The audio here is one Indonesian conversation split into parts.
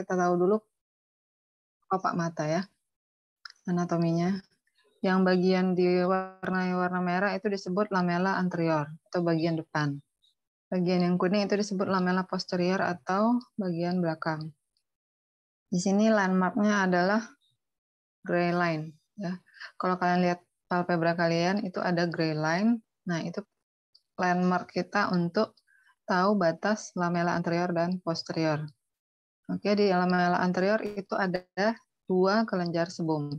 kita tahu dulu kelopak mata ya, anatominya. Yang bagian diwarnai warna merah itu disebut lamela anterior atau bagian depan. Bagian yang kuning itu disebut lamela posterior atau bagian belakang. Di sini landmarknya adalah gray line ya. Kalau kalian lihat palpebra kalian itu ada gray line. Nah, itu landmark kita untuk tahu batas lamela anterior dan posterior. Oke, di lamela anterior itu ada 2 kelenjar sebum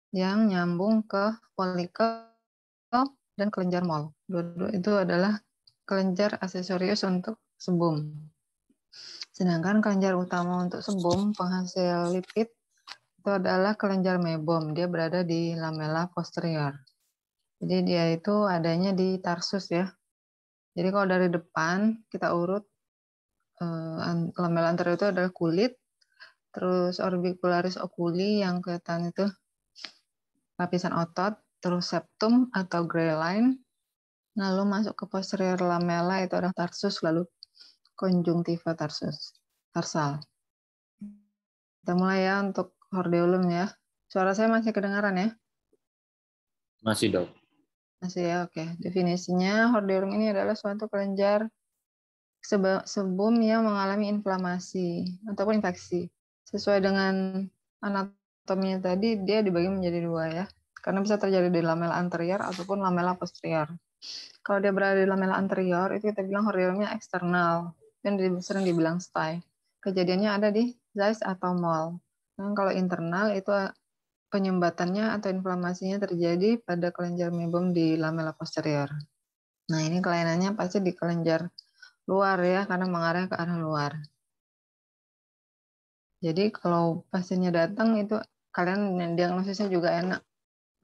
yang nyambung ke folikel dan kelenjar mol. Dua-dua itu adalah kelenjar aksesorius untuk sebum. Sedangkan kelenjar utama untuk sebum penghasil lipid itu adalah kelenjar mebom. Dia berada di lamela posterior. Jadi dia itu adanya di tarsus ya. Jadi kalau dari depan kita urut, lamela anterior itu adalah kulit, terus orbicularis oculi yang kelihatan itu lapisan otot, terus septum atau gray line, lalu masuk ke posterior lamela itu adalah tarsus, lalu konjungtiva tarsal. Kita mulai ya untuk hordeolum ya. Suara saya masih kedengaran ya? Masih, Dok. Masih ya, oke. Definisinya hordeolum ini adalah suatu kelenjar sebum yang mengalami inflamasi ataupun infeksi. Sesuai dengan anatominya tadi, dia dibagi menjadi 2 ya. Karena bisa terjadi di lamela anterior ataupun lamela posterior. Kalau dia berada di lamela anterior, itu kita bilang hordeolumnya eksternal. Dan sering dibilang sty. Kejadiannya ada di Zeiss atau mol. Dan kalau internal, itu penyumbatannya atau inflamasinya terjadi pada kelenjar mebom di lamela posterior. Nah, ini kelainannya pasti di kelenjar luar ya, karena mengarah ke arah luar. Jadi kalau pasiennya datang itu kalian diagnosisnya juga enak.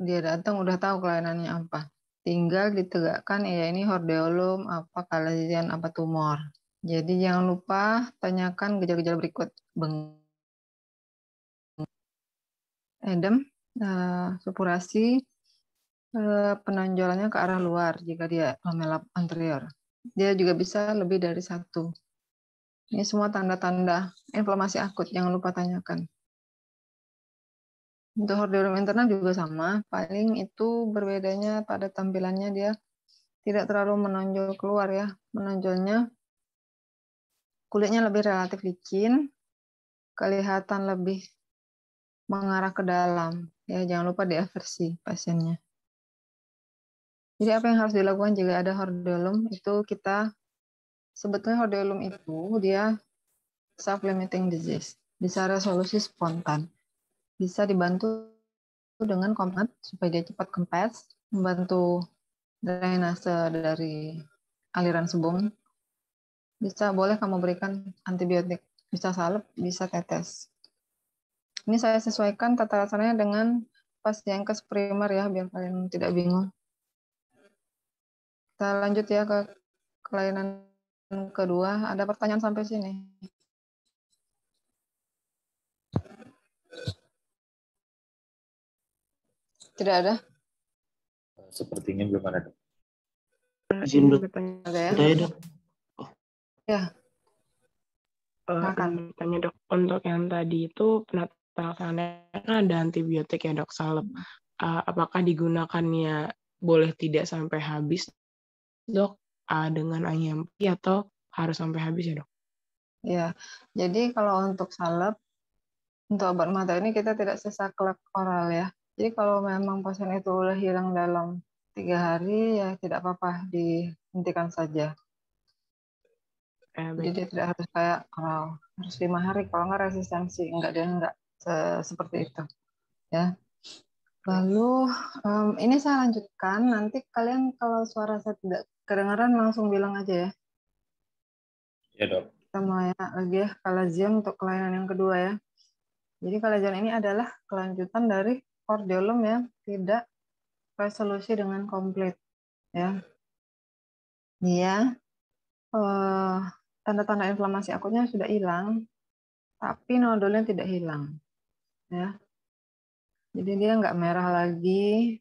Dia datang udah tahu kelainannya apa. Tinggal ditegakkan ya ini hordeolum, apa kalazian, apa tumor. Jadi jangan lupa tanyakan gejala-gejala berikut. Edem, supurasi, penonjolannya ke arah luar jika dia lamela anterior. Dia juga bisa lebih dari 1. Ini semua tanda-tanda inflamasi akut, jangan lupa tanyakan. Untuk hordeolum internal juga sama, paling itu berbedanya pada tampilannya dia tidak terlalu menonjol keluar ya. Menonjolnya kulitnya lebih relatif licin, kelihatan lebih mengarah ke dalam. Ya, jangan lupa diversi pasiennya. Jadi apa yang harus dilakukan jika ada hordeolum? Itu kita sebetulnya hordeolum itu dia self-limiting disease, bisa resolusi spontan, bisa dibantu dengan kompat supaya dia cepat kempes, membantu drainase dari aliran sebum. Boleh kamu berikan antibiotik, bisa salep, bisa tetes. Ini saya sesuaikan tata laksananya dengan pasienkes primer ya, biar kalian tidak bingung. Kita lanjut ya ke kelainan kedua. Ada pertanyaan sampai sini? Tidak ada? Sepertinya belum ada, Dok. Izin Ada ya? bertanya, Dok. Ya. Izin bertanya, Dok. Untuk yang tadi itu penata laksananya kan ada antibiotik ya, Dok, salep. Apakah digunakannya boleh tidak sampai habis, Dok, dengan IMP atau harus sampai habis ya, Dok? Ya. Jadi kalau untuk salep, untuk obat mata ini kita tidak sesaklek oral ya. Jadi kalau memang pasien itu udah hilang dalam 3 hari, ya tidak apa-apa, dihentikan saja. Jadi dia tidak harus kayak oral, harus 5 hari, kalau nggak resistensi, dia nggak seperti itu. Ya. Lalu ini saya lanjutkan, nanti kalian kalau suara saya tidak kedengaran langsung bilang aja ya. Ya, Dok. Kita mulai lagi ya, kalazion untuk kelainan yang kedua ya. Jadi kalazion ini adalah kelanjutan dari hordeolum yang tidak resolusi dengan komplit ya. Dia tanda-tanda inflamasi akutnya sudah hilang, tapi nodulnya tidak hilang ya. Jadi dia nggak merah lagi,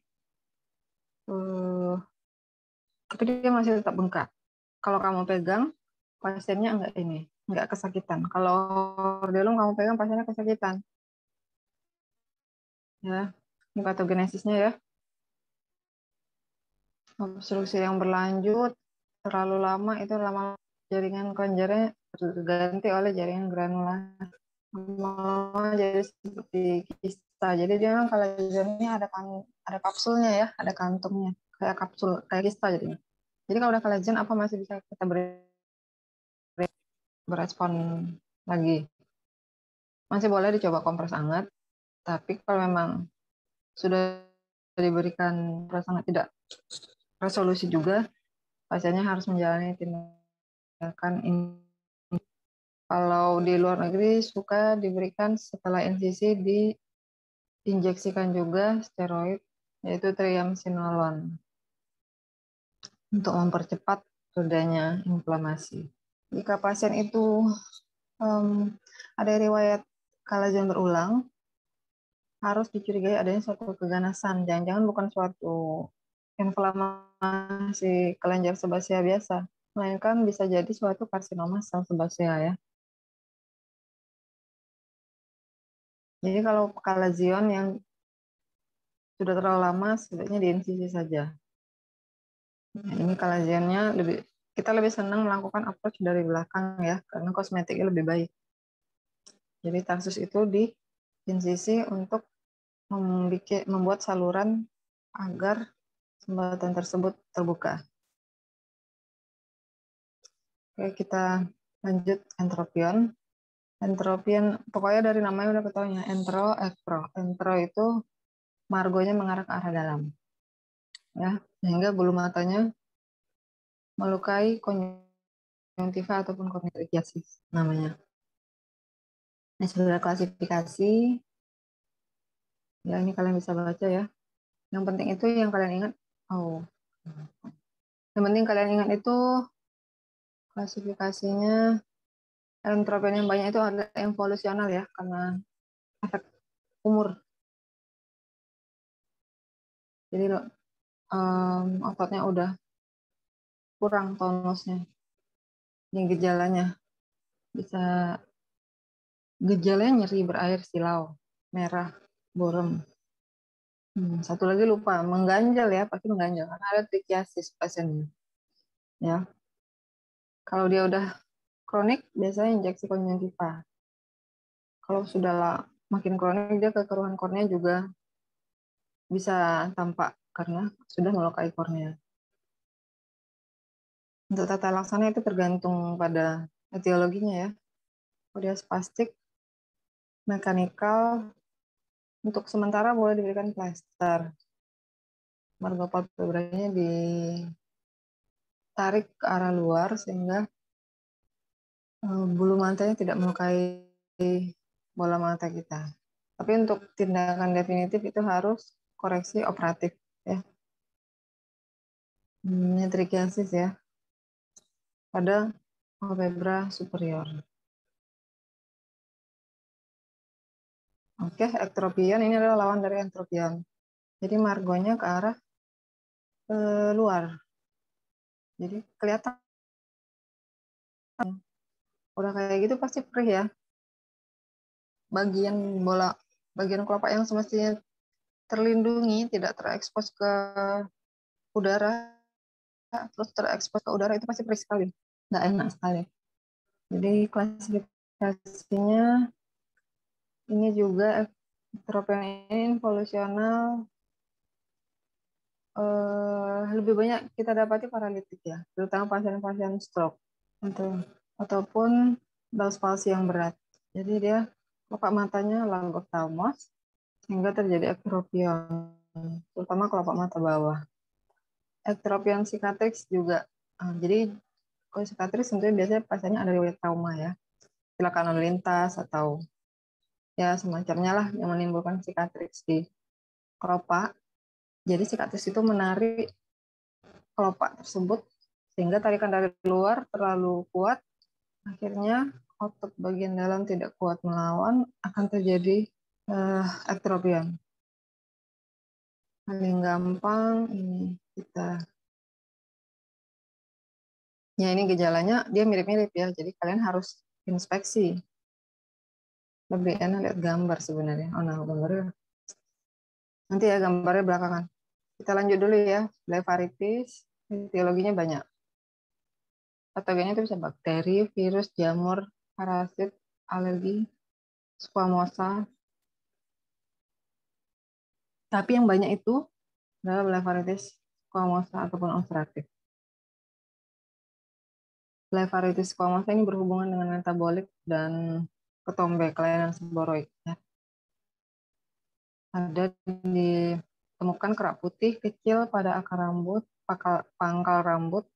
tapi dia masih tetap bengkak. Kalau kamu pegang, pasiennya nggak ini, nggak kesakitan. Kalau ordelum kamu pegang pasiennya kesakitan. Ya, ini patogenesisnya ya. Obstruksi yang berlanjut terlalu lama itu lama jaringan kelenjarnya terganti oleh jaringan granular. Lama jadi seperti kista. Jadi dia memang kolagennya ada kapsulnya ya, ada kantongnya kayak kapsul kayak kista jadinya. Jadi kalau udah kolagen apa masih bisa kita berespon lagi? Masih boleh dicoba kompres hangat, tapi kalau memang sudah diberikan kompres hangat tidak resolusi juga, pasiennya harus menjalani tindakan ini. Kalau di luar negeri suka diberikan setelah insisi diinjeksikan juga steroid, yaitu triamcinolone, untuk mempercepat redanya inflamasi. Jika pasien itu ada riwayat kolagen berulang, harus dicurigai adanya suatu keganasan. Jangan-jangan bukan suatu inflamasi kelenjar sebasea biasa, melainkan bisa jadi suatu karsinoma sel sebasea ya. Jadi kalau kalazion yang sudah terlalu lama, sebaiknya diinsisi saja. Nah, ini kalazionnya kita lebih senang melakukan approach dari belakang ya, karena kosmetiknya lebih baik. Jadi tarsus itu diinsisi untuk membuat saluran agar sumbatan tersebut terbuka. Oke, kita lanjut entropion. Entropion, pokoknya dari namanya udah ketahuan ya, entro, ekpro. Entro itu margonya mengarah ke arah dalam. Ya, sehingga bulu matanya melukai konjungtiva ataupun konjungtivitis namanya. Ini sudah klasifikasi. Ya, ini kalian bisa baca ya. Yang penting itu yang kalian ingat. Yang penting kalian ingat itu klasifikasinya. Entropion yang banyak itu agak evolusional ya, karena efek umur. Jadi ototnya udah kurang tonusnya. Ini gejalanya nyeri berair silau, merah, borem. Satu lagi lupa, mengganjal ya, pasti mengganjal karena ada trichiasis pasiennya. Ya. Kalau dia udah kronik, biasanya injeksi konjungtiva. Kalau sudah makin kronik, dia kekeruhan kornea juga bisa tampak karena sudah melukai kornea. Untuk tata laksana itu tergantung pada etiologinya ya. Kalau dia spastik, mekanikal, untuk sementara boleh diberikan plaster. Margo palpebranya ditarik ke arah luar sehingga bulu matanya tidak melukai bola mata kita. Tapi untuk tindakan definitif itu harus koreksi operatif ya. Ini trichiasis ya pada palpebra superior. Oke, ektropion ini adalah lawan dari entropion. Jadi margonya ke arah luar. Jadi kelihatan udah kayak gitu pasti perih ya. Bagian kelopak yang semestinya terlindungi, tidak terekspos ke udara, terus terekspos ke udara itu pasti perih sekali. Nggak enak sekali. Jadi klasifikasinya ini juga entropion ini evolusional, lebih banyak kita dapati paralitik ya, terutama pasien-pasien stroke ataupun Bell's palsy yang berat. Jadi dia kelopak matanya lagophthalmos sehingga terjadi ektropion, terutama kelopak mata bawah. Ektropion cicatrix juga. Jadi kalau cicatrix tentunya biasanya pasiennya ada riwayat trauma ya, kecelakaan lalu lintas atau ya semacamnya lah yang menimbulkan cicatrix di kelopak. Jadi cicatrix itu menarik kelopak tersebut sehingga tarikan dari luar terlalu kuat, akhirnya otot bagian dalam tidak kuat melawan, akan terjadi ektropion. Paling gampang ini ya ini gejalanya dia mirip-mirip ya, jadi kalian harus inspeksi. Lebih enak lihat gambar sebenarnya. Oh, nah gambarnya nanti ya, gambarnya belakangan. Kita lanjut dulu ya. Blefaritis, etiologinya banyak. Patogennya itu bisa bakteri, virus, jamur, parasit, alergi, squamosa. Tapi yang banyak itu adalah blefaritis squamosa ataupun ulceratif. Blefaritis squamosa ini berhubungan dengan metabolik dan ketombe kelainan seboroid. Ya. Ada ditemukan kerak putih kecil pada akar rambut, pangkal rambut,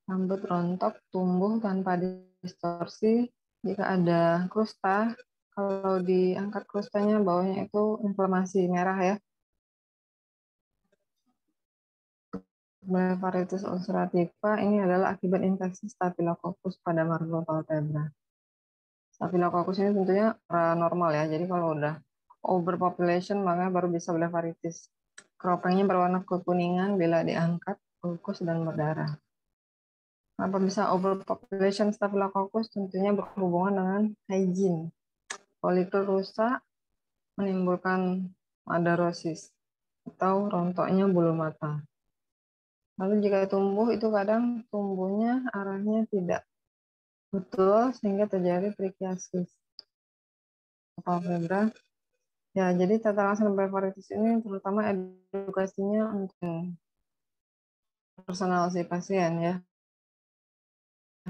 rambut rontok, tumbuh tanpa distorsi. Jika ada krusta, kalau diangkat krustanya bawahnya itu inflamasi merah ya. Blefaritis ulcerativa ini adalah akibat infeksi Staphylococcus pada margo palpebra. Staphylococcus ini tentunya normal ya, jadi kalau udah overpopulation maka baru bisa blefaritis. Keropengnya berwarna kekuningan bila diangkat, kukus dan berdarah. Kenapa bisa overpopulation Staphylococcus? Tentunya berhubungan dengan hygiene. Folikel rusak menimbulkan madarosis atau rontoknya bulu mata. Lalu jika tumbuh itu kadang tumbuhnya arahnya tidak betul sehingga terjadi trichiasis. Palpebra. Ya, jadi tata laksana blefaritis ini terutama edukasinya untuk personal si pasien ya.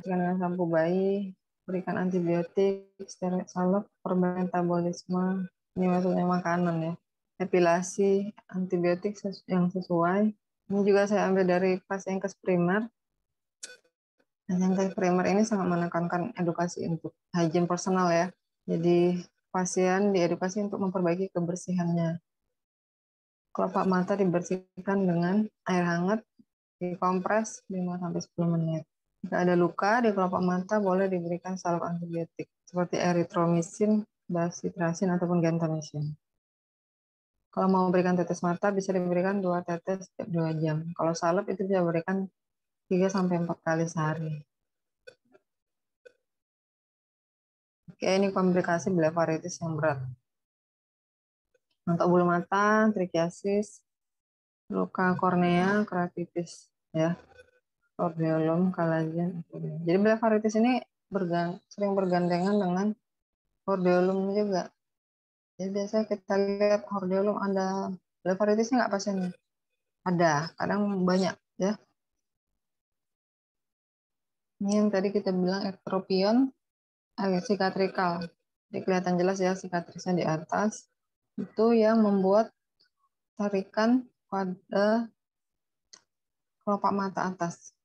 Dengan sampo bayi, berikan antibiotik, steroid salep, perbaikan metabolisme, ini maksudnya makanan ya. Epilasi, antibiotik yang sesuai. Ini juga saya ambil dari Pasienkes Primer. Pasienkes Primer ini sangat menekankan edukasi untuk hygiene personal ya. Jadi pasien diedukasi untuk memperbaiki kebersihannya. Kelopak mata dibersihkan dengan air hangat, dikompres 5-10 menit. Jika ada luka di kelopak mata, boleh diberikan salep antibiotik seperti erythromycin, bacitracin, ataupun gentamicin. Kalau mau berikan tetes mata, bisa diberikan 2 tetes setiap 2 jam. Kalau salep itu bisa diberikan 3-4 kali sehari. Oke, ini komplikasi blefaritis yang berat. Untuk bulu mata, trichiasis, luka kornea, keratitis, ya, ordeolum, kalagen. Jadi blefaritis ini sering bergandengan dengan ordeolum juga. Jadi biasanya kita lihat hordeolum ada blefaritisnya nggak pasiennya? Ada, kadang banyak ya. Ini yang tadi kita bilang ektropion sikatrikal. Jadi kelihatan jelas ya sikatrisnya di atas. Itu yang membuat tarikan pada kelopak mata atas.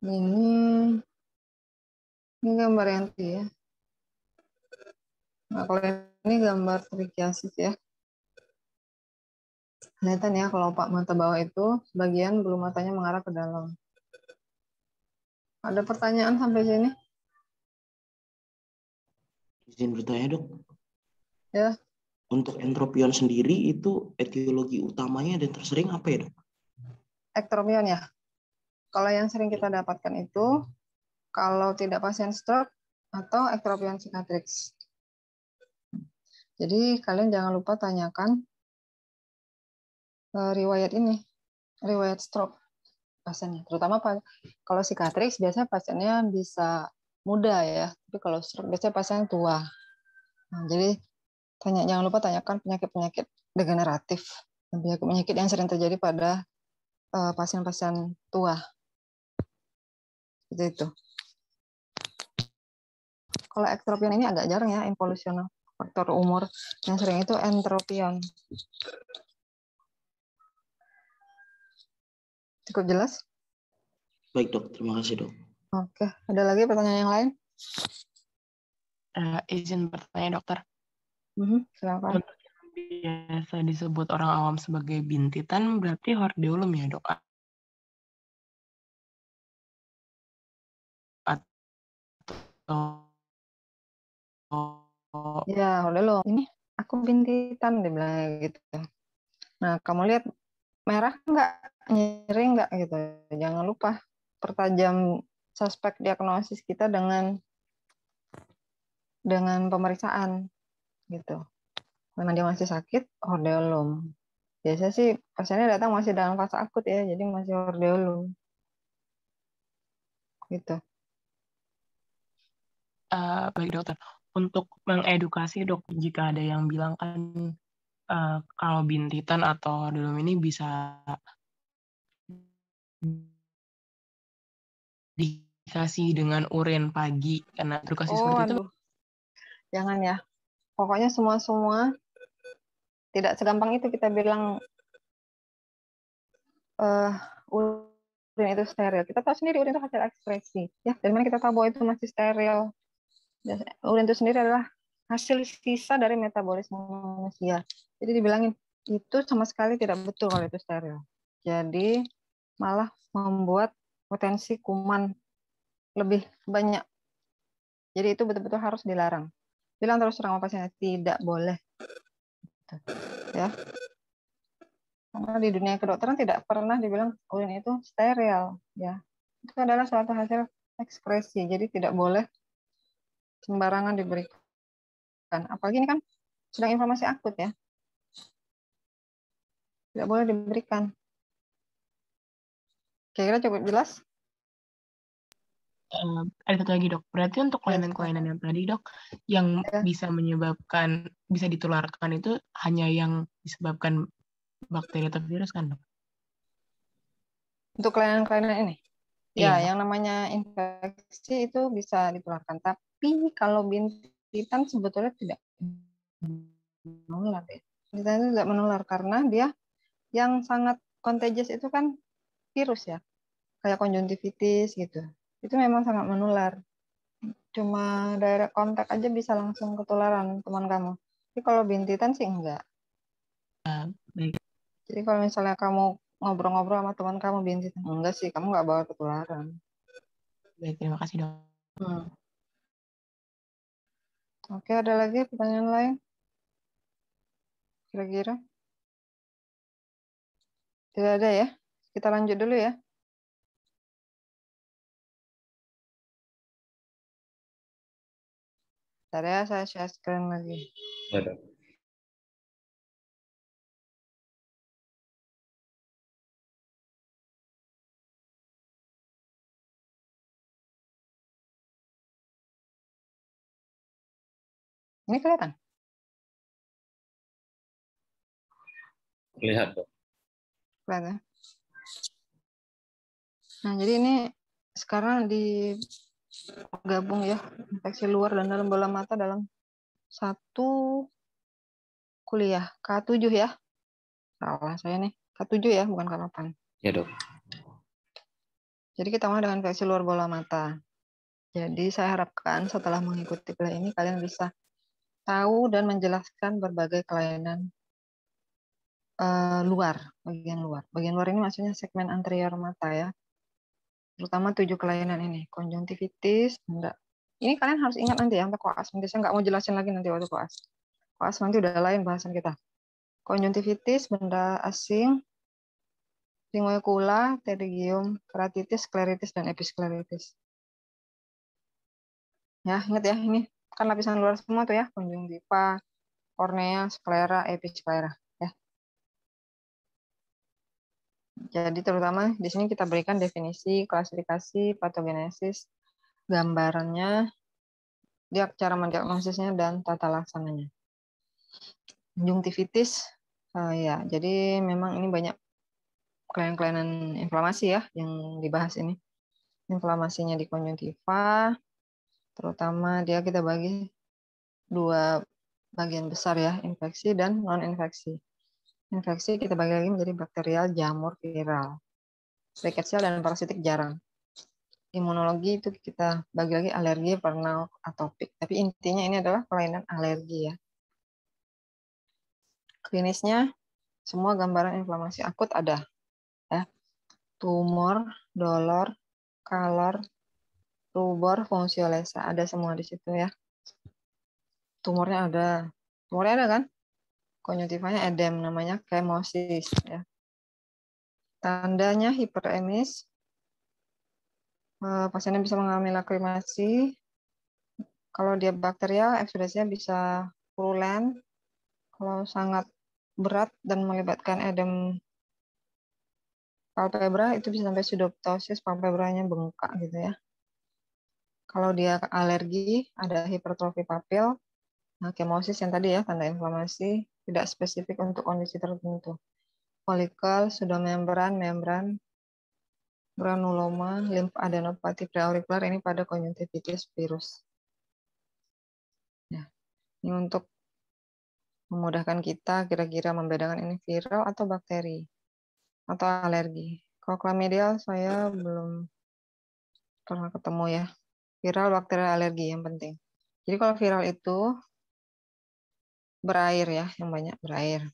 Ini gambar yang ya. Nah, kalau ini gambar trichiasis ya. Kelihatan ya kelopak mata bawah itu sebagian bulu matanya mengarah ke dalam. Ada pertanyaan sampai sini? Izin bertanya dok. Ya. Untuk entropion sendiri itu etiologi utamanya dan tersering apa ya dok? Ektropion ya. Kalau yang sering kita dapatkan itu kalau tidak pasien stroke atau ektropion cicatrix. Jadi kalian jangan lupa tanyakan riwayat ini, riwayat stroke pasiennya. Terutama kalau cicatrix biasanya pasiennya bisa muda ya, tapi kalau stroke biasanya pasien tua. Nah, jadi jangan lupa tanyakan penyakit-penyakit degeneratif, penyakit-penyakit yang sering terjadi pada pasien-pasien tua. Itu. Kalau ektropion ini agak jarang ya, involusional faktor umur. Yang sering itu entropion. Cukup jelas? Baik dok, terima kasih dok. Oke, ada lagi pertanyaan yang lain? Izin bertanya dokter. Silakan. Untuk yang biasa disebut orang awam sebagai bintitan berarti hordeolum ya dok? Atau Ya, hordeolum. Ini aku bintitan, dia bilang gitu. Nah, kamu lihat merah nggak, nyeri nggak gitu. Jangan lupa pertajam suspek diagnosis kita dengan pemeriksaan gitu. Karena dia masih sakit, hordeolum. Biasanya sih pasiennya datang masih dalam fase akut ya, jadi masih hordeolum. Gitu. Baik dokter, untuk mengedukasi dok, jika ada yang bilang kan kalau bintitan atau hordeolum ini bisa dikasih dengan urin pagi, karena edukasi seperti itu. Aduh. Jangan ya. Pokoknya semua tidak segampang itu kita bilang urin itu steril. Kita tahu sendiri urin itu hasil ekspresi. Ya, dari mana kita tahu bahwa itu masih steril? Urin itu sendiri adalah hasil sisa dari metabolisme manusia. Jadi dibilangin itu sama sekali tidak betul kalau itu steril. Jadi malah membuat potensi kuman lebih banyak. Jadi itu betul-betul harus dilarang. Bilang terus terang sama pasiennya, tidak boleh. Ya. Karena di dunia kedokteran tidak pernah dibilang urin itu steril. Ya. Itu adalah suatu hasil ekspresi. Jadi tidak boleh sembarangan diberikan. Apalagi ini kan sedang informasi akut ya. Tidak boleh diberikan. Kira-kira cukup jelas? Ada satu lagi dok, berarti untuk kelainan-kelainan yang tadi dok, yang bisa menyebabkan, bisa ditularkan itu hanya yang disebabkan bakteri atau virus kan dok? Untuk kelainan-kelainan ini? Iya. Ya, yang namanya infeksi itu bisa ditularkan. Tapi kalau bintitan sebetulnya tidak menular. Bintitan itu tidak menular karena dia yang sangat contagious itu kan virus ya. Kayak konjungtivitis gitu. Itu memang sangat menular. Cuma direct kontak aja bisa langsung ketularan teman kamu. Tapi kalau bintitan sih enggak. Baik. Jadi kalau misalnya kamu ngobrol-ngobrol sama teman kamu bintitan, enggak sih, kamu enggak bawa ketularan. Baik, terima kasih dok. Oke, ada lagi pertanyaan lain? Kira-kira? Tidak ada ya? Kita lanjut dulu ya. Bentar ya, saya share screen lagi. Ya, dok. Ini kelihatan? Lihat dok. Kelihatan. Nah, jadi ini sekarang digabung ya, infeksi luar dan dalam bola mata dalam satu kuliah. K7 ya. Salah saya nih. K7 ya, bukan K8. Ya dok. Jadi kita mau dengan infeksi luar bola mata. Jadi saya harapkan setelah mengikuti kuliah ini kalian bisa tahu dan menjelaskan berbagai kelainan luar, bagian luar. Bagian luar ini maksudnya segmen anterior mata ya. Terutama 7 kelainan ini. Konjungtivitis, enggak. Ini kalian harus ingat nanti ya, untuk koas. Nanti saya nggak mau jelasin lagi nanti waktu koas. Koas nanti udah lain bahasan kita. Konjungtivitis, benda asing, linguecula, pterygium, keratitis, skleritis, dan episkleritis. Ya, ingat ya, ini kan lapisan luar semua tuh ya, konjungtiva, kornea, sklera, episklera. Ya. Jadi terutama di sini kita berikan definisi, klasifikasi, patogenesis, gambarannya, dia cara mendiagnosisnya, dan tata laksananya. Konjungtivitis, ya, jadi memang ini banyak kelainan-kelainan inflamasi ya yang dibahas ini. Inflamasinya di konjungtiva, terutama dia kita bagi 2 bagian besar ya, infeksi dan non-infeksi. Infeksi kita bagi lagi menjadi bakterial, jamur, viral. Rickettsial dan parasitik jarang. Imunologi itu kita bagi lagi alergi, pernah atopik. Tapi intinya ini adalah kelainan alergi ya. Klinisnya semua gambaran inflamasi akut ada. Ya. Tumor, dolor, kalor, rubor, fungsiolesa. Ada semua di situ ya. Tumornya ada. Tumornya ada kan? konjungtivanya edem, namanya kemosis. Ya. Tandanya hiperemis, pasiennya bisa mengalami lakrimasi. Kalau dia bakterial, eksudasinya bisa purulen. Kalau sangat berat dan melibatkan edem palpebra, itu bisa sampai pseudoptosis, palpebranya bengkak gitu ya. Kalau dia alergi, ada hipertrofi papil, nah, kemosis yang tadi ya, tanda inflamasi, tidak spesifik untuk kondisi tertentu. Folikel, pseudomembran, membran, granuloma, limfadenopati preaurikular, ini pada konjungtivitis virus. Ya, ini untuk memudahkan kita kira-kira membedakan ini viral atau bakteri atau alergi. Kalau chlamydia saya belum pernah ketemu ya. Viral, bakteri, alergi yang penting. Jadi kalau viral itu berair ya, yang banyak berair.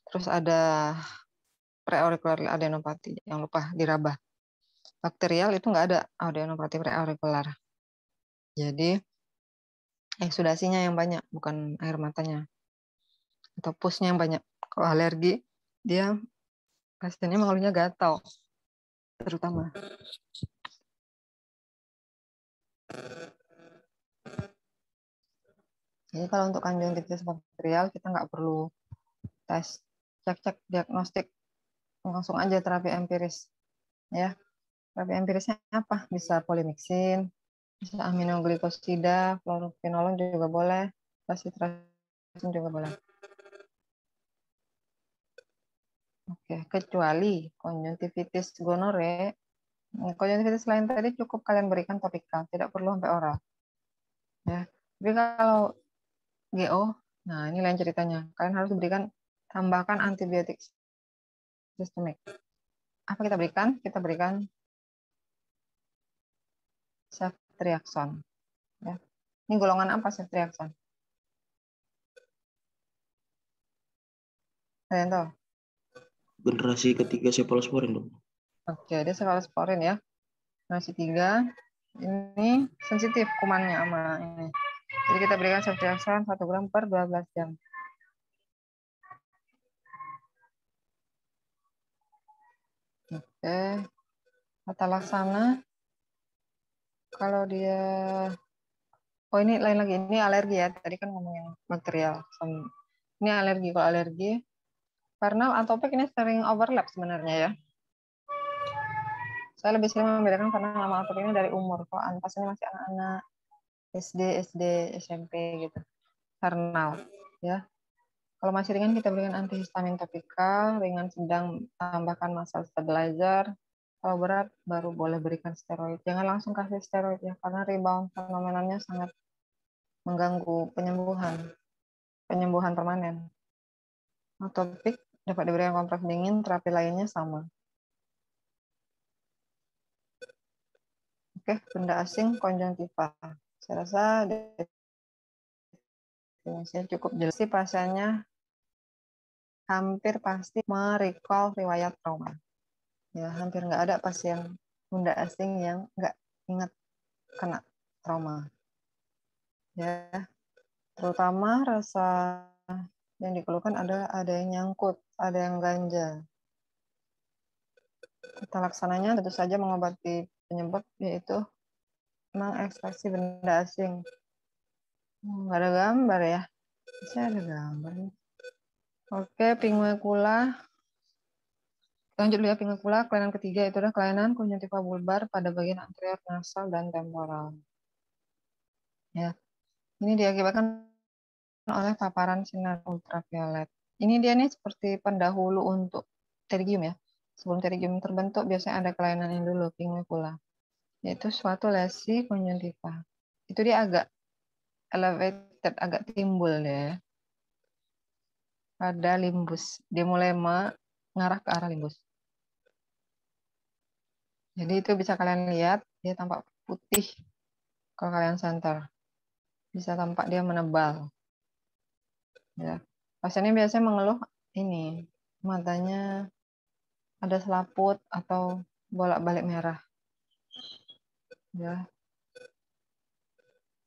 Terus ada preaurikular adenopati, yang lupa diraba. Bakterial itu nggak ada adenopati preaurikular. Jadi eksudasinya yang banyak, bukan air matanya. Atau pusnya yang banyak. Kalau alergi, dia pasiennya mengeluhnya gatal, terutama. Jadi kalau untuk konjungtivitis bakterial, kita nggak perlu tes, cek-cek diagnostik, langsung aja terapi empiris. Ya, terapi empirisnya apa? Bisa polimixin, bisa aminoglikosida, fluoroquinolone juga boleh, acitretin juga boleh. Oke, kecuali konjungtivitis gonore, konjungtivitis lain tadi cukup kalian berikan topikal, tidak perlu sampai oral. Ya, tapi kalau GO, nah ini lain ceritanya. Kalian harus berikan, tambahkan antibiotik sistemik. Apa kita berikan? Kita berikan ceftriaxone. Ya. Ini golongan apa ceftriaxone? Kalian tahu? Generasi ketiga cephalosporin, dok. Oke, dia cephalosporin ya. Generasi 3. Ini sensitif kumannya sama ini. Jadi kita berikan ceftriaxone 1 gram per 12 jam. Oke. Tata laksana. Kalau dia, oh ini lain lagi, ini alergi ya. Tadi kan ngomongin bakterial. Ini alergi. Kalau alergi, karena atopik ini sering overlap sebenarnya ya. Saya lebih sering membedakan karena nama atopik ini dari umur. Kalau anpas ini masih anak-anak SD, SMP gitu. Karena ya. Kalau masih ringan kita berikan antihistamin topikal, ringan sedang tambahkan muscle stabilizer. Kalau berat baru boleh berikan steroid. Jangan langsung kasih steroid ya, karena rebound fenomenanya sangat mengganggu penyembuhan permanen. Atopik dapat diberikan kompres dingin, terapi lainnya sama. Oke, benda asing konjungtiva. Saya rasa definisinya cukup jelas. Pasiennya hampir pasti merecall riwayat trauma. Ya, hampir nggak ada pasien benda asing yang nggak ingat kena trauma. Ya, terutama rasa yang dikeluhkan adalah ada yang nyangkut, ada yang ganjal. Tata laksananya tentu saja mengobati penyebab, yaitu mengekstraksi benda asing. Nggak ada gambar ya? Saya ada gambar. Oke, pinguecula. Lanjut dulu ya, pinguecula. Kelainan ketiga itu adalah kelainan konjungtiva bulbar pada bagian anterior nasal dan temporal. Ya, ini diakibatkan oleh paparan sinar ultraviolet. Ini dia nih seperti pendahulu untuk pterygium ya. Sebelum pterygium terbentuk biasanya ada kelainan ini dulu, pinguecula. Yaitu suatu lesi konjungtiva. Itu dia agak elevated, agak timbul ya. Pada limbus. Dia mulai mengarah ke arah limbus. Jadi itu bisa kalian lihat, dia tampak putih kalau kalian center. Bisa tampak dia menebal. Ya. Pasiennya biasanya mengeluh ini, matanya ada selaput atau bolak-balik merah. Ya.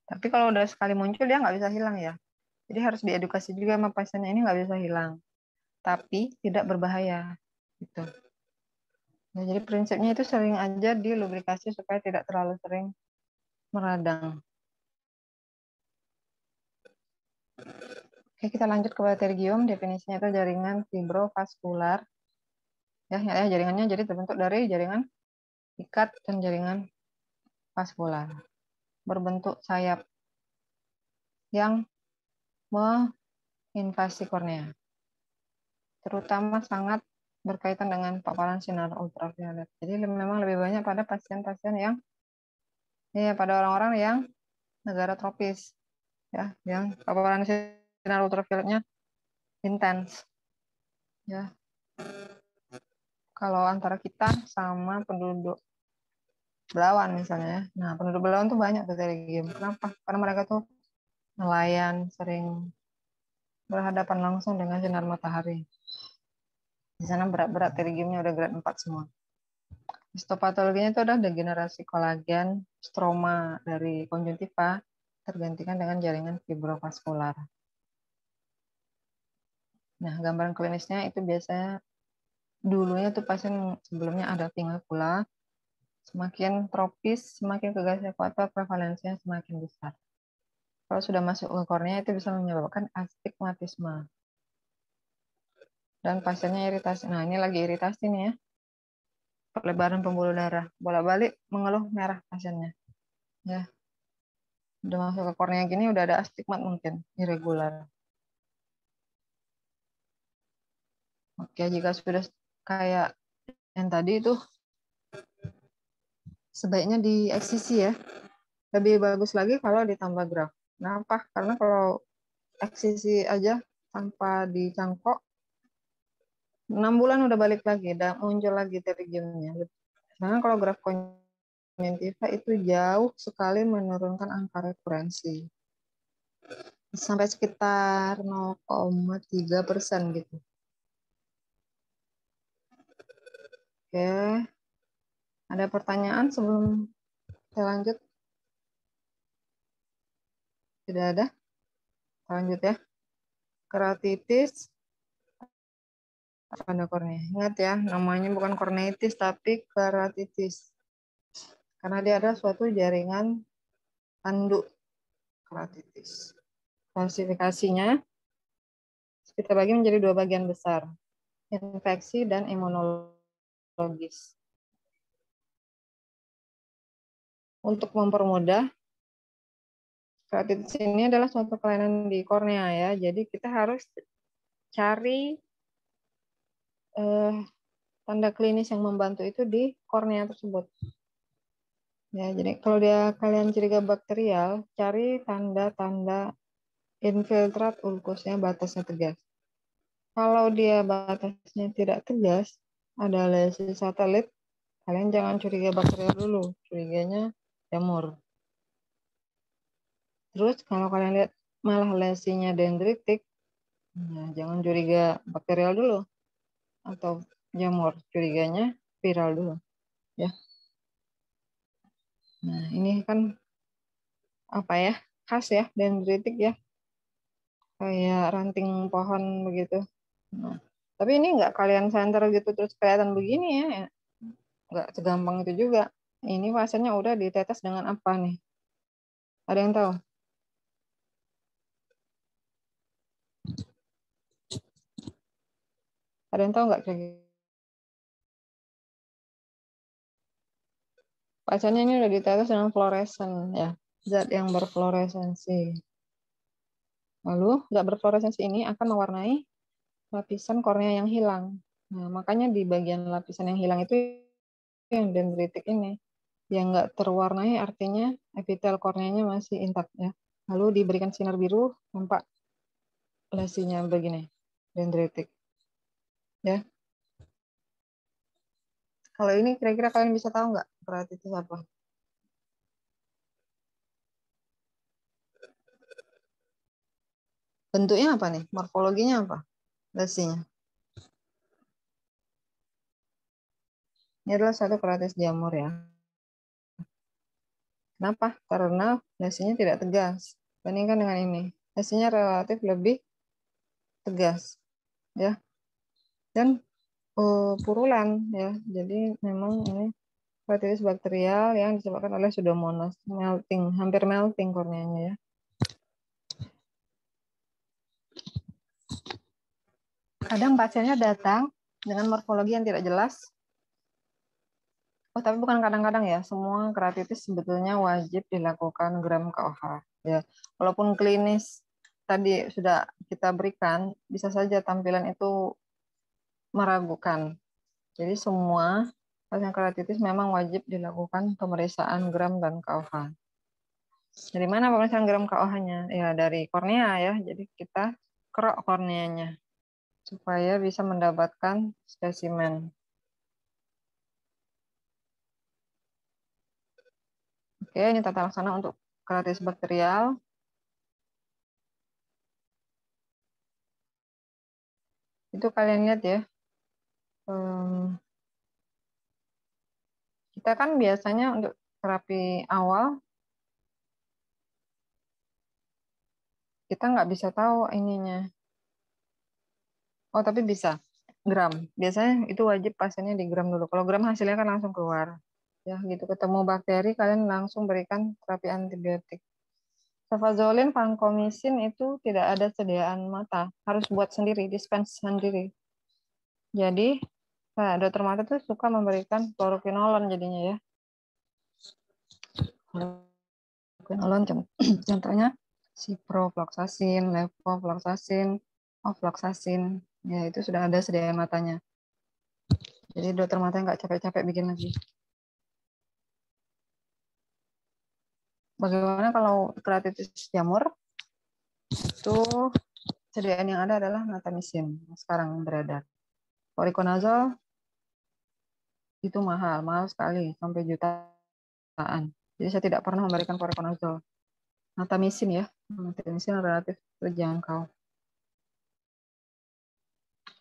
Tapi kalau udah sekali muncul dia nggak bisa hilang ya. Jadi harus diedukasi juga sama pasiennya, ini nggak bisa hilang, tapi tidak berbahaya. Gitu. Nah, jadi prinsipnya itu sering aja dilubrikasi supaya tidak terlalu sering meradang. Oke, kita lanjut ke pterygium. Definisinya itu jaringan fibrovaskular. Ya, jaringannya jadi terbentuk dari jaringan ikat dan jaringan vaskular. Berbentuk sayap yang menginvasi kornea. Terutama sangat berkaitan dengan paparan sinar ultraviolet. Jadi memang lebih banyak pada pasien-pasien yang pada orang-orang yang negara tropis, ya, yang paparan sinar ultravioletnya intens, ya. Kalau antara kita sama penduduk Belawan misalnya, nah penduduk Belawan tuh banyak pterygium. Kenapa? Karena mereka tuh nelayan, sering berhadapan langsung dengan sinar matahari. Di sana berat-berat pterygiumnya udah grade 4 semua. Histopatologinya itu adalah degenerasi kolagen, stroma dari konjuntiva tergantikan dengan jaringan fibrovaskular. Nah, gambaran klinisnya itu biasanya dulunya tuh pasien sebelumnya ada tingacula, semakin tropis, semakin ke gas ekuator, prevalensinya semakin besar. Kalau sudah masuk ke kornea itu bisa menyebabkan astigmatisme. Dan pasiennya iritasi. Nah, ini lagi iritasi nih ya. Pelebaran pembuluh darah. Bolak-balik mengeluh merah pasiennya. Ya. Udah masuk ke kornea gini udah ada astigmat mungkin, irregular. Oke, jika sudah kayak yang tadi itu sebaiknya di eksisi ya. Lebih bagus lagi kalau ditambah graf. Kenapa? Karena kalau eksisi aja tanpa dicangkok 6 bulan udah balik lagi dan muncul lagi pterygiumnya. Sedangkan kalau graf konjuntiva itu jauh sekali menurunkan angka rekurensi. Sampai sekitar 0,3% gitu. Oke. Ada pertanyaan sebelum saya lanjut? Tidak ada? Lanjut ya. Keratitis pada kornea. Ingat ya, namanya bukan korneitis tapi keratitis. Karena dia ada suatu jaringan tanduk keratitis. Klasifikasinya kita bagi menjadi 2 bagian besar, infeksi dan imunologis. Untuk mempermudah, keratitis ini adalah suatu kelainan di kornea ya, jadi kita harus cari tanda klinis yang membantu itu di kornea tersebut. Ya, jadi kalau kalian curiga bakterial, cari tanda-tanda infiltrat ulkusnya batasnya tegas. Kalau dia batasnya tidak tegas, ada lesi satelit, kalian jangan curiga bakterial dulu, curiganya jamur. Terus kalau kalian lihat malah lesinya dendritik, nah jangan curiga bakterial dulu atau jamur, curiganya viral dulu, ya. Nah ini kan apa ya, khas ya dendritik ya, kayak ranting pohon begitu. Nah, tapi ini nggak kalian center gitu terus kelihatan begini ya, nggak segampang itu juga. Ini pasiennya udah ditetes dengan apa nih? Ada yang tahu? Ada yang tahu nggak kira-kira? Pasiennya ini udah ditetes dengan fluoresen ya, zat yang berfluoresensi. Lalu zat berfluoresensi ini akan mewarnai lapisan kornea yang hilang. Nah, makanya di bagian lapisan yang hilang itu yang dendritik ini. Yang nggak terwarnai artinya epitel korneanya masih intak ya. Lalu diberikan sinar biru, nampak lesinya begini, dendritik. Ya. Kalau ini kira-kira kalian bisa tahu nggak keratitis apa? Bentuknya apa nih? Morfologinya apa? Lesinya. Ini adalah satu keratitis jamur ya. Kenapa? Karena lesinya tidak tegas. Bandingkan dengan ini. hasilnya relatif lebih tegas, ya, dan purulan, ya. Jadi memang ini keratitis bakterial yang disebabkan oleh Pseudomonas, hampir melting korneanya, ya. Kadang pasiennya datang dengan morfologi yang tidak jelas. Oh, tapi bukan kadang-kadang ya, semua keratitis sebetulnya wajib dilakukan gram KOH. Ya, walaupun klinis tadi sudah kita berikan, bisa saja tampilan itu meragukan. Jadi semua pasien keratitis memang wajib dilakukan pemeriksaan gram dan KOH. Dari mana pemeriksaan gram KOH-nya? Ya dari kornea, ya. Jadi kita kerok korneanya supaya bisa mendapatkan spesimen. Oke, ini tata laksana untuk keratitis bakterial. Itu kalian lihat ya. Kita kan biasanya untuk terapi awal, kita nggak bisa tahu ininya. Oh, tapi bisa. Gram. Biasanya itu wajib pasiennya di gram dulu. Kalau gram hasilnya kan langsung keluar. Ya, gitu. Ketemu bakteri, kalian langsung berikan terapi antibiotik. Cefazolin, vancomycin itu tidak ada sediaan mata. Harus buat sendiri, dispense sendiri. Jadi, nah, dokter mata tuh suka memberikan fluoroquinolone jadinya, ya. Fluoroquinolone contohnya ciprofloxacin, levofloxacin, ofloxacin. Ya, itu sudah ada sediaan matanya. Jadi dokter mata nggak capek-capek bikin lagi. Bagaimana kalau keratitis jamur? Itu sediaan yang ada adalah natamicin, sekarang beredar. Voriconazole itu mahal sekali, sampai jutaan. Jadi saya tidak pernah memberikan voriconazole. Natamicin, ya, natamicin relatif terjangkau.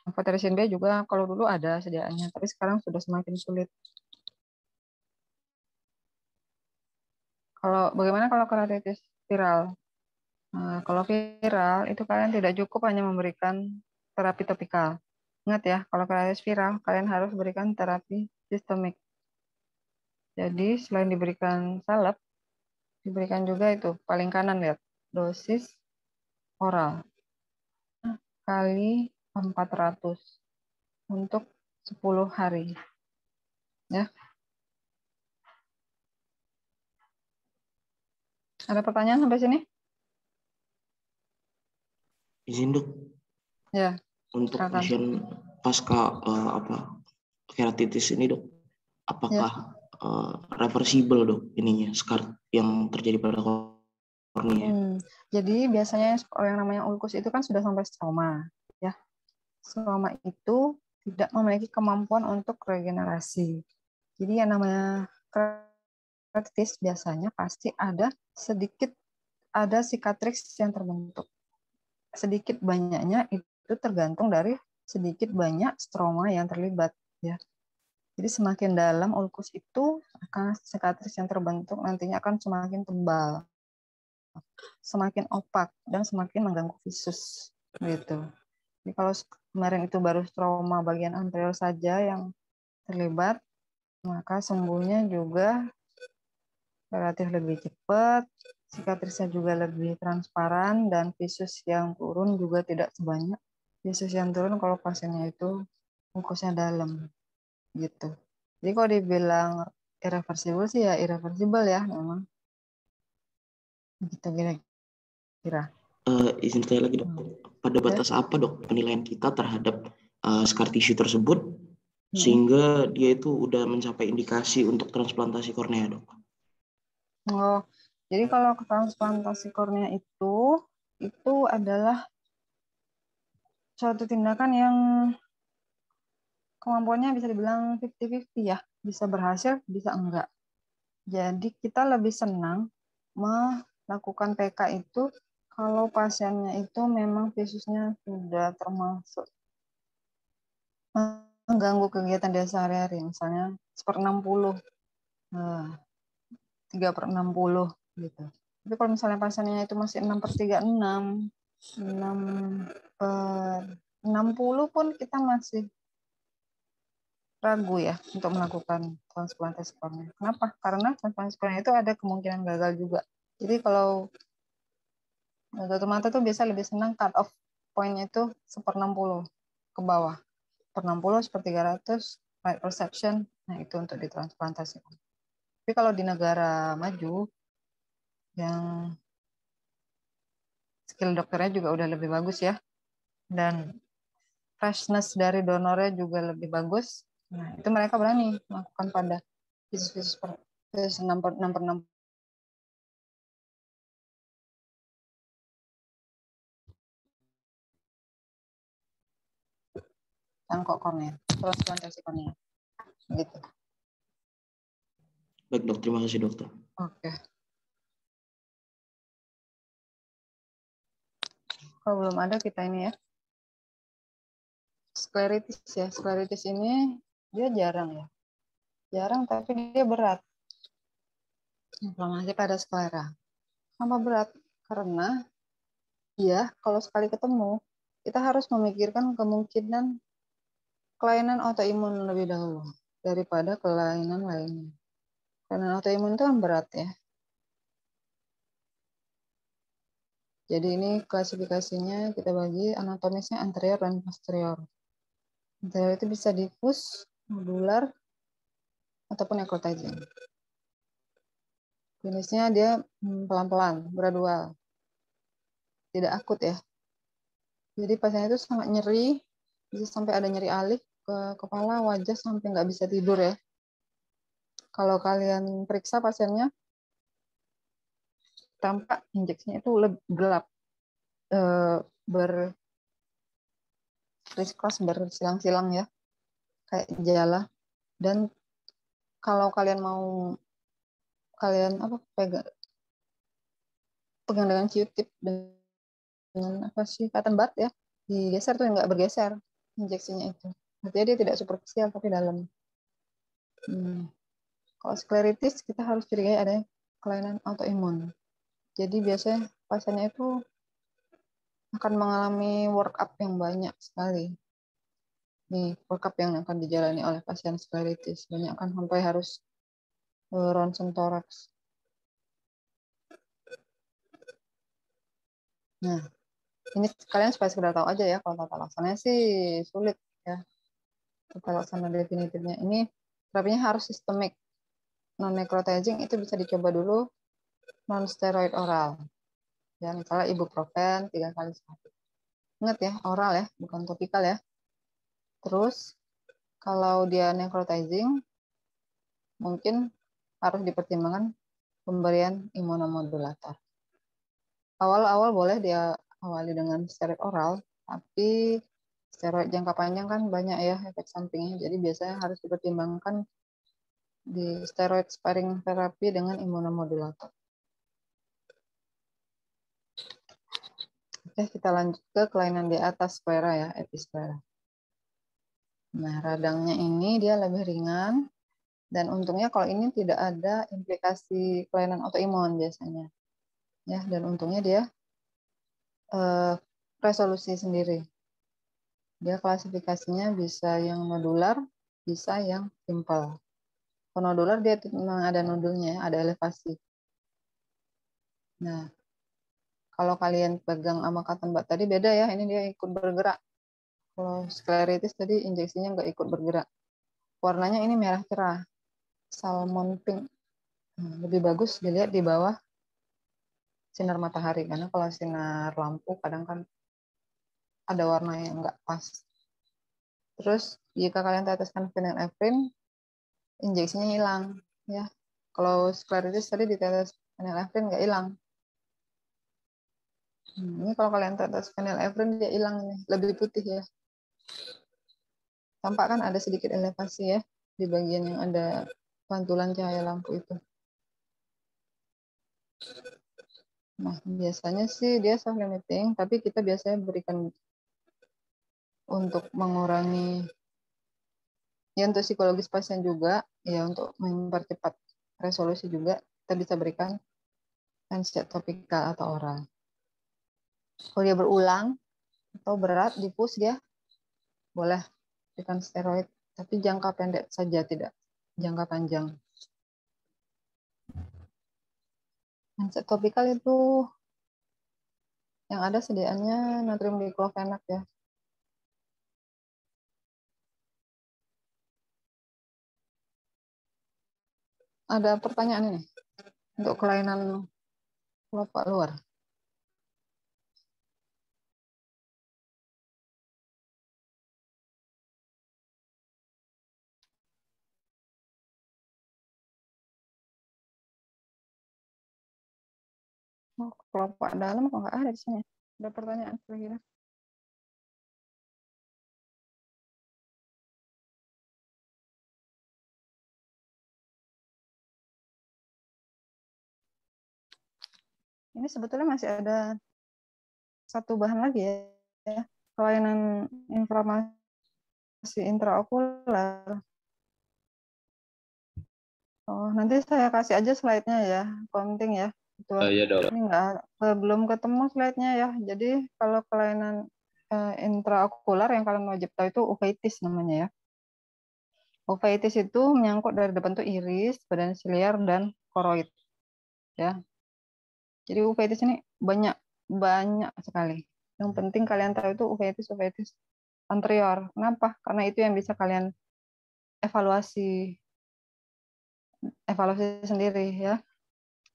Amphotericin B juga kalau dulu ada sediaannya, tapi sekarang sudah semakin sulit. Bagaimana kalau keratitis viral? Nah, kalau viral itu kalian tidak cukup hanya memberikan terapi topikal. Ingat ya, kalau keratitis viral kalian harus berikan terapi sistemik. Jadi selain diberikan salep, diberikan juga itu paling kanan, lihat, dosis oral kali 400 untuk 10 hari. Ya. Ada pertanyaan sampai sini? Izin dok. Ya. Untuk Silakan. pasien pasca keratitis ini dok, apakah reversible dok ininya scar yang terjadi pada kornea? Jadi biasanya yang namanya ulkus itu kan sudah sampai stroma, ya. Stroma itu tidak memiliki kemampuan untuk regenerasi. Jadi yang namanya keratitis biasanya pasti ada cicatrix yang terbentuk. Sedikit banyaknya itu tergantung dari sedikit banyak stroma yang terlibat, ya. Jadi semakin dalam ulkus itu, akan cicatrix yang terbentuk nantinya akan semakin tebal, semakin opak, dan semakin mengganggu visus, gitu. Jadi kalau kemarin itu baru stroma bagian anterior saja yang terlibat, maka sembuhnya juga relatif lebih cepat, sikatrisnya juga lebih transparan, dan visus yang turun juga tidak sebanyak visus yang turun kalau pasiennya itu ulkusnya dalam, gitu. Jadi kalau dibilang irreversible sih ya irreversible, ya, memang. Gitu kira-kira. Izin saya lagi dok, pada batas apa dok penilaian kita terhadap scar tissue tersebut sehingga dia itu udah mencapai indikasi untuk transplantasi kornea dok? Oh, jadi kalau transplantasi kornea itu adalah suatu tindakan yang kemampuannya bisa dibilang 50-50, ya, bisa berhasil, bisa enggak. Jadi kita lebih senang melakukan PK itu kalau pasiennya itu memang visusnya sudah termasuk mengganggu kegiatan dia sehari-hari, misalnya 1/60, 3/60 gitu. Tapi kalau misalnya pasiennya itu masih 6/36, 6/60 pun kita masih ragu ya untuk melakukan transplantasi kornea. Kenapa? Karena transplantasi kornea itu ada kemungkinan gagal juga. Jadi kalau dokter mata tuh biasa lebih senang cut off point-nya itu 1/60 ke bawah. 1/60, 1/300, right perception, nah itu untuk ditransplantasi. Tapi kalau di negara maju, yang skill dokternya juga udah lebih bagus ya, dan freshness dari donornya juga lebih bagus, nah itu mereka berani melakukan pada kasus 6/6. Tangkok kornea, transplantasi kornea, gitu. Baik dok, terima kasih dokter. Oke. Kalau belum ada kita ini ya. Skleritis ya, skleritis ini dia jarang ya. Jarang tapi dia berat. Inflamasi pada sklera. Kenapa berat? Karena ya kalau sekali ketemu, kita harus memikirkan kemungkinan kelainan autoimun lebih dahulu daripada kelainan lainnya. Kelainan autoimun itu kan berat ya. Jadi ini klasifikasinya kita bagi anatomisnya anterior dan posterior. Anterior itu bisa diffuse, nodular, ataupun necrotizing. Klinisnya dia pelan-pelan, gradual. Tidak akut ya. Jadi pasien itu sangat nyeri, bisa sampai ada nyeri alih ke kepala, wajah, sampai nggak bisa tidur ya. Kalau kalian periksa pasiennya, tampak injeksinya itu lebih gelap, bersilang-silang ya, kayak jala. Dan kalau kalian mau pegang dengan Q-tip dengan cotton bud ya, digeser tuh nggak bergeser injeksinya itu. Artinya dia tidak superficial tapi dalam. Kalau skleritis kita harus curigai ada kelainan autoimun. Jadi biasanya pasiennya itu akan mengalami workup yang banyak sekali. Nih, workup yang akan dijalani oleh pasien skleritis. Banyak kan sampai harus ronsen toraks. Nah, ini kalian supaya sekedar tahu aja ya, kalau tata laksananya sih sulit ya. Tata laksana definitifnya ini terapinya harus sistemik. Non-necrotizing itu bisa dicoba dulu non-steroid oral. Ya, misalnya ibuprofen 3 kali sehari. Ingat ya, oral ya, bukan topikal ya. Terus, kalau dia necrotizing, mungkin harus dipertimbangkan pemberian imunomodulator. Awal-awal boleh dia awali dengan steroid oral, tapi steroid jangka panjang kan banyak ya efek sampingnya. Jadi biasanya harus dipertimbangkan di steroid sparing terapi dengan imunomodulator. Oke, kita lanjut ke kelainan di atas sklera ya, episklera. Nah, radangnya ini dia lebih ringan, dan untungnya kalau ini tidak ada implikasi kelainan autoimun biasanya. Ya, dan untungnya dia resolusi sendiri. Dia klasifikasinya bisa yang nodular, bisa yang simple. Kalau nodular dia memang ada nodulnya, ada elevasi. Nah, kalau kalian pegang sama cotton bud tadi beda ya, ini dia ikut bergerak. Kalau skleritis tadi injeksinya nggak ikut bergerak. Warnanya ini merah cerah, salmon pink. Lebih bagus dilihat di bawah sinar matahari, karena kalau sinar lampu kadang kan ada warna yang nggak pas. Terus jika kalian teteskan phenylephrine, injeksinya hilang ya. Kalau skleritis tadi ditetes phenylephrine nggak hilang. Ini kalau kalian tetes phenylephrine dia hilang nih, lebih putih ya. Tampak kan ada sedikit elevasi ya di bagian yang ada pantulan cahaya lampu itu. Nah, biasanya sih dia self-limiting, tapi kita biasanya berikan untuk mengurangi, ya untuk psikologis pasien juga, ya untuk mempercepat resolusi juga, kita bisa berikan NSAID topikal atau oral. Kalau dia berulang atau berat, difus, dia boleh berikan steroid, tapi jangka pendek saja, tidak jangka panjang. NSAID topikal itu yang ada sediaannya natrium diklofenak ya. Ada pertanyaan ini untuk kelainan kelopak luar. Oh, kelopak dalam kok nggak ada di sini. Ada pertanyaan kira-kira? Ini sebetulnya masih ada satu bahan lagi ya, kelainan inflamasi intraokular. Oh, nanti saya kasih aja slide-nya ya, penting ya. Betul. Iya dok. Ini belum ketemu slide-nya ya. Jadi kalau kelainan intraokular yang kalian wajib tahu itu uveitis namanya ya. Uveitis itu menyangkut dari depan tuh iris, badan siliar, dan koroid. Ya. Jadi uveitis ini banyak sekali. Yang penting kalian tahu itu uveitis anterior. Kenapa? Karena itu yang bisa kalian evaluasi sendiri ya.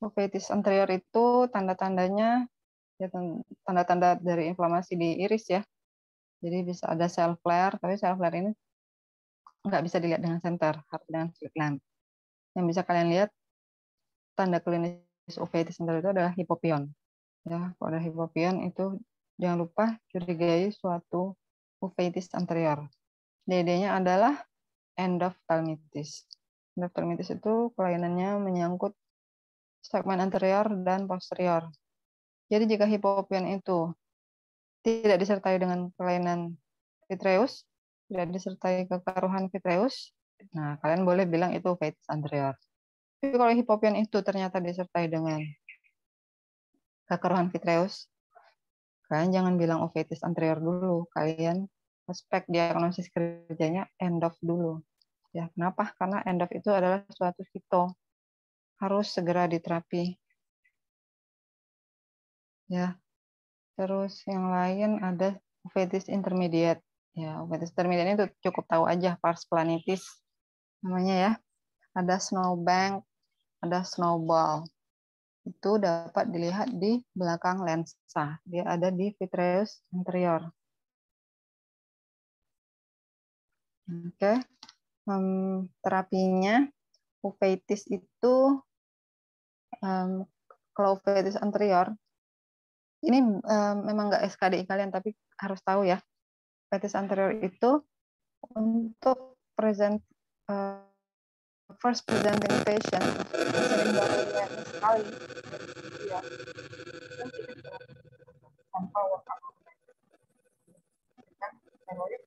Uveitis anterior itu tanda-tandanya ya, tanda-tanda dari inflamasi di iris ya. Jadi bisa ada cell flare, tapi cell flare ini nggak bisa dilihat dengan senter, harus dengan slit lamp. Yang bisa kalian lihat tanda klinis uveitis anterior itu adalah hipopion. Ya, kalau ada hipopion itu jangan lupa curigai suatu uveitis anterior. DD-nya adalah endophthalmitis. Endophthalmitis itu kelainannya menyangkut segmen anterior dan posterior. Jadi jika hipopion itu tidak disertai dengan kelainan vitreus, tidak disertai kekaruhan vitreus, nah kalian boleh bilang itu uveitis anterior. Tapi kalau hipopion itu ternyata disertai dengan kekaruhan vitreus, kalian jangan bilang uveitis anterior dulu, kalian suspek diagnosis kerjanya endof dulu. Ya, kenapa? Karena endof itu adalah suatu fito, harus segera diterapi. Ya, terus yang lain ada uveitis intermediate. Ya, uveitis intermediate itu cukup tahu aja, pars planitis namanya ya. Ada snowbank, ada snowball. Itu dapat dilihat di belakang lensa. Dia ada di vitreous anterior. Oke. Terapinya uveitis itu kalau uveitis anterior ini memang nggak SKDI kalian, tapi harus tahu ya, uveitis anterior itu untuk first presenting patient sering banget sekali ya, tanpa workout steroid,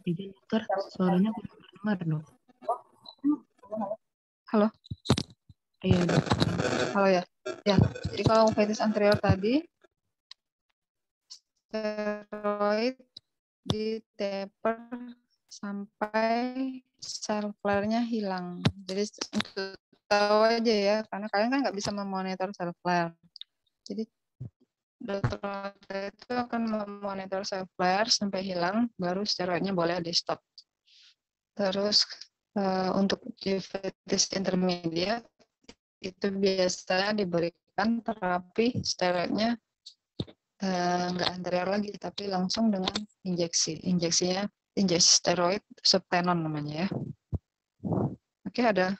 Izin dokter, suaranya kurang terdengar dok. Halo. Iya dok. Halo ya. Ya. Jadi kalau uveitis anterior tadi steroid di taper sampai cell flare-nya hilang. Jadi untuk tahu aja ya, karena kalian kan nggak bisa memonitor cell flare. Jadi dokter itu akan memonitor cell flare sampai hilang, baru steroidnya boleh di stop. Terus untuk uveitis intermediate itu biasanya diberikan terapi steroidnya nggak anterior lagi, tapi langsung dengan injeksi. Injeksinya injeksi steroid subtenon namanya ya. Oke, ada.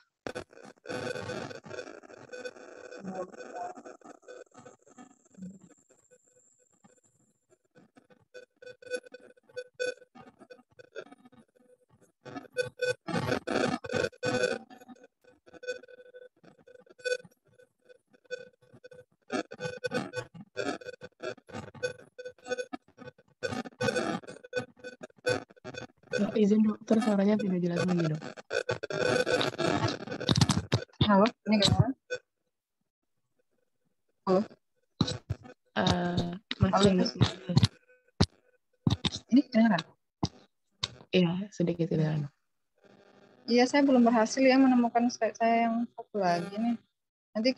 Izin dokter, suaranya tidak jelas lagi dok. Halo, ini gimana? Halo, Masih Halo, nggak jelas. ini kedengeran? Iya, sedikit kedengaran. Iya, saya belum berhasil ya menemukan slide saya yang satu lagi nih. Nanti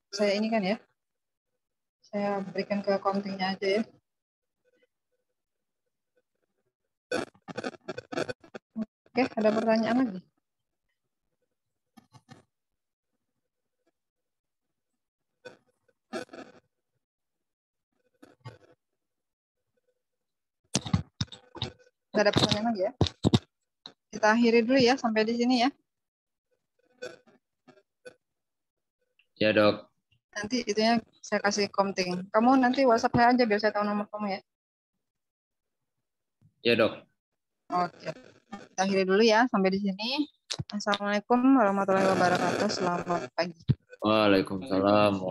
saya ini kan ya, saya berikan ke accounting-nya aja ya. Oke, ada pertanyaan lagi? Nggak ada pertanyaan lagi ya? Kita akhiri dulu ya, sampai di sini ya. Ya dok. Nanti itunya saya kasih accounting. Kamu nanti WhatsApp saya aja biar saya tahu nomor kamu ya. Ya dok. Oke, kita akhiri dulu ya, sampai di sini. Assalamualaikum warahmatullahi wabarakatuh. Selamat pagi. Waalaikumsalam.